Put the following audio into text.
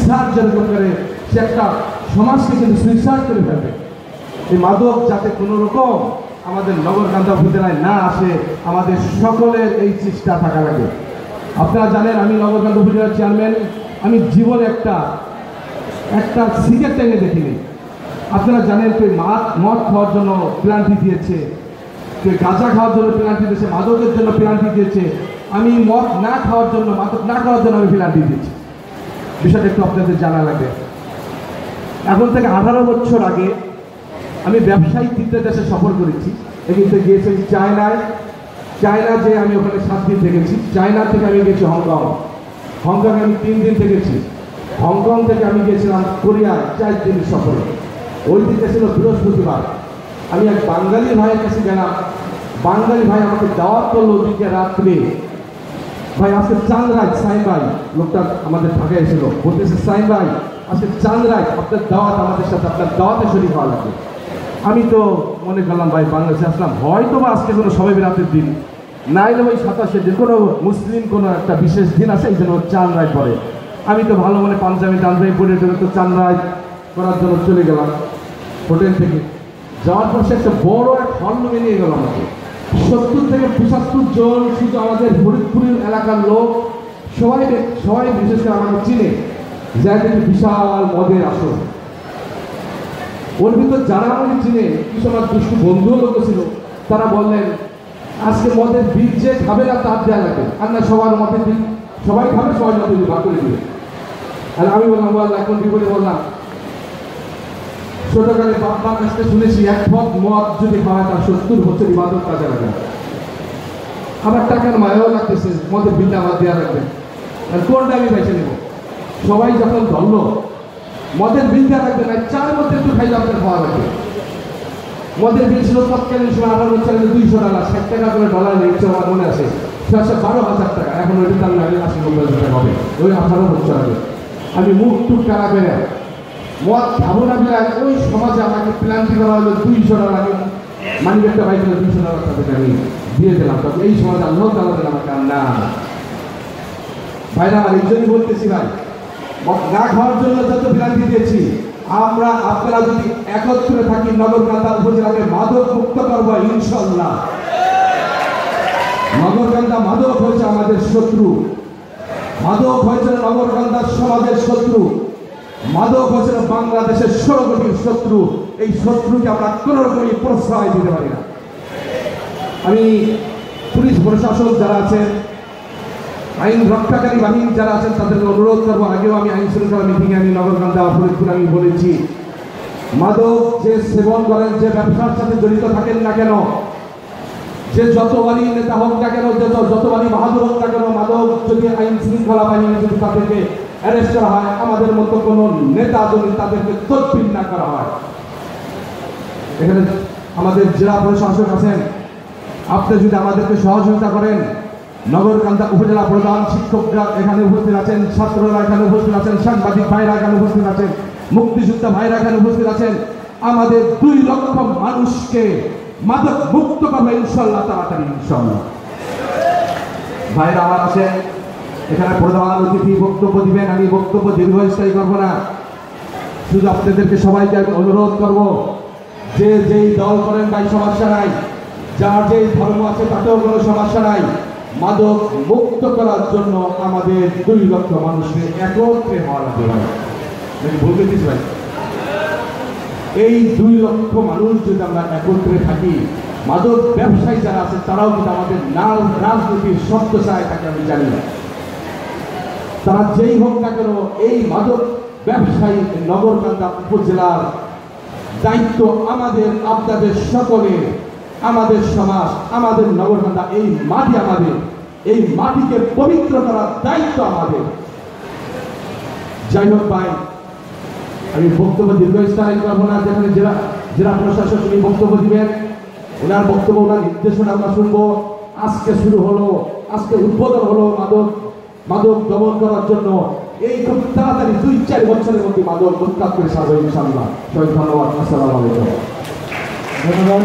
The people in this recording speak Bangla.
সুইসাইড যেরকম করে সে একটা সমাজকে কিন্তু সুইসাইড করে ফেলবে। এই মাদক যাতে কোনো রকম আমাদের নগরকান্দা উপজেলায় না আসে, আমাদের সকলের এই চেষ্টা থাকা লাগে। আপনারা জানেন আমি নগরকান্দা উপজেলার চেয়ারম্যান, আমি জীবনে একটা সিগারেট টেনে দেখিনি। আপনারা জানেন কেউ মদ খাওয়ার জন্য প্ল্যান্টি দিয়েছে, কেউ গাঁজা খাওয়ার জন্য প্ল্যান্টি দিয়েছে, মাদকের জন্য প্ল্যান্টি দিয়েছে। আমি মদ না খাওয়ার জন্য, মাদক না খাওয়ার জন্য আমি প্ল্যান্টি দিয়েছি। বিষয়টা একটু আপনাদের জানা লাগে। এখন থেকে 18 বছর আগে আমি ব্যবসায়িক 3টে দেশে সফর করেছি। এখানে গিয়েছি চায়নায়, চায়না যে আমি ওখানে 7 দিন থেকেছি। চায়না থেকে আমি গেছি হংকং, হংকংয়ে আমি 3 দিন থেকেছি। হংকং থেকে আমি গিয়েছিলাম কোরিয়ায় 4 দিন সফরে। ওই দিনটা ছিল বৃহস্পতিবার। আমি এক বাঙালি ভাইয়ের কাছে গেলাম, বাঙালি ভাই আমাকে দাওয়াত করলো ওদিকে রাত্রে, ভাই আজকে চাঁদ রাত, সাইন ভাই লোকটা আমাদের ঢাকায় এসেছিল, বলতেছে সাইন ভাই আজকে চাঁদ রাত, আপনার দাওয়াত আমাদের সাথে, আপনার দাওয়াতে শরীর হওয়া লাগবে। আমি তো মনে করলাম ভাই বাংলাদেশে আসলাম, হয়তো বা আজকে কোনো সবাই রাতের দিন, নাইলে ওই 27 দিন কোনো মুসলিম কোনো একটা বিশেষ দিন আছে, এই জন্য চাঁদ রাত পরে। আমি তো ভালো মনে পাঞ্জাবি টাঞ্জাবি পরে তো চাঁদ রাত করার জন্য চলে গেলাম হোটেল থেকে। যাওয়ার পর সে একটা বড় এক হলরুমে নিয়ে গেল আমাকে। 70 থেকে 75 জন শুধু আমাদের ফরিদপুরের এলাকার লোক, সবাই বিশেষ করে আমাকে চিনে, যাই দেখি বিশাল মদের আসর। ওর ভিতর যারা আমাকে চিনে, কিছু আমার দুষ্টু বন্ধুও লোক ছিল, তারা বললেন আজকে মদের বিল যে খাবে না তার দেওয়া লাগবে, আর না সবার মদের বিল সবাই খাবে, সবাই মদের বিল ভাগ করে দিবে। আর আমি বললাম এখন বিপদে বললাম, ছোটকালে বাবার কাছ থেকে শুনেছি এক পথ মদ যদি খাওয়া তার 70 বছর ইবাদত কাজে লাগে। আমার টাকার মায়াও লাগতেছে, মদের বিলটা আমার দেওয়া লাগবে, আর কোনটা আমি বেছে নেব? সবাই যখন ধরলো মদের বিল দেওয়া লাগবে না, 4 মধ্যে একটু খাইলে আপনার খাওয়া লাগবে। মদের বিল ছিল তৎকালীন সময় 18 বছরে $200, 60 টাকা করে ডলার নিয়েছে আমার মনে আছে, 12,000 টাকা। এখন ওইটা দাম লাগে 80-90 টাকা হবে, ওই 18 বছর আগে। আমি মুখ টুক টাকা বেড়ে মদ খাবো না বিরাট, ওই সমাজে আমাকে প্ল্যান্টি করা হলো $200, আমি মানি ব্যাগটা বাইক $200 তাদেরকে আমি দিয়ে দিলাম। তবে এই সমাজে আল্লাহ তাআলা দিলাম আমাকে না। ভাইরা আমার এই জন্যই বলতেছি ভাই, মদ না খাওয়ার জন্য যত প্ল্যান্টি দিয়েছি, আপনারা যদি একত্রে থাকি নগরকান্দা উপজেলাকে মাদক মুক্ত করবো ইনশাআল্লাহ। নগরকান্দা মাদক হয়েছে আমাদের শত্রু, মাদক হয়েছে নগরকান্দা সমাজের শত্রু, মাদক হচ্ছে বাংলাদেশের 16 কোটির শত্রু। এই শত্রুকে আমরা কোনো রকমই প্রশ্রয় দিতে পারি না। আমি পুলিশ প্রশাসক যারা আছেন, আইন রক্ষাকারী বাহিনী যারা আছেন, তাদেরকে অনুরোধ করবো, আগেও আমি আইন শৃঙ্খলা মিটিংয়ে আমি নগরকান্দা ফরিদপুর আমি বলেছি, মাদক যে সেবন করেন, যে ব্যবসার সাথে জড়িত থাকেন না কেন, যে যতবারই নেতা হোক না কেন, যে যতবারই বাহাদুর হোক না কেন, মাদক যদি আইন শৃঙ্খলা বাহিনী যদি তাদেরকে অ্যারেস্ট করা হয়, আমাদের মতো কোনো নেতা যদি তাদেরকে তদবির না করা হয়। এখানে আমাদের জেলা প্রশাসক আছেন, আপনি যদি আমাদেরকে সহযোগিতা করেন, নগরকান্দা উপজেলা প্রধান শিক্ষকরা এখানে উপস্থিত আছেন, ছাত্ররা এখানে উপস্থিত আছেন, সাংবাদিক ভাইরা এখানে উপস্থিত আছেন, মুক্তিযোদ্ধা ভাইরা এখানে উপস্থিত আছেন, আমাদের 2 লক্ষ মানুষকে মাদক মুক্ত করবে ইনশাআল্লাহ, তাড়াতাড়ি ইনশাআল্লাহ। ভাইরা আমার আছেন এখানে, প্রধান অতিথি বক্তব্য দিবেন। আমি বক্তব্য দীর্ঘস্থায়ী করবো না, শুধু আপনাদেরকে সবাইকে অনুরোধ করব, যে যেই দল করেন ভাই সমস্যা নাই, যার যেই ধর্ম আছে তাতেও কোনো সমস্যা নাই, মাদক মুক্ত করার জন্য আমাদের 2 লক্ষ মানুষকে একত্রে হওয়া লাগবে। ভাই বলতে দিস ভাই, এই 2 লক্ষ মানুষ যদি আমরা একত্রে থাকি, মাদক ব্যবসায়ী যারা আছে তারাও কিন্তু আমাদের রাজনীতির শব্দ চায় থাকে, আমি জানি না তারা যেই হোক না কেন, এই মাদক ব্যবসায়ী নগরকান্দা উপজেলার দায়িত্ব আমাদের, আপনাদের সকলের, আমাদের সমাজ, আমাদের নগরকান্দা, এই মাটি আমাদের, এই মাটিকে পবিত্র করার দায়িত্ব আমাদের। যাই হোক ভাই, আমি বক্তব্য দীর্ঘস্থায়ী করবো না। যেখানে জেলা প্রশাসক উনি বক্তব্য দিবেন, ওনার বক্তব্য, ওনার নির্দেশনা আমরা শুনবো। আজকে শুরু হলো, আজকে উদ্বোধন হলো মাদক দমন করার জন্য। এই খুব তাড়াতাড়ি 2-4 বছরের মধ্যে মাদক উৎখাত করে সাজাবে ইনশাআল্লাহ। সবাই ধন্যবাদ। আসসালামু আলাইকুম। ধন্যবাদ।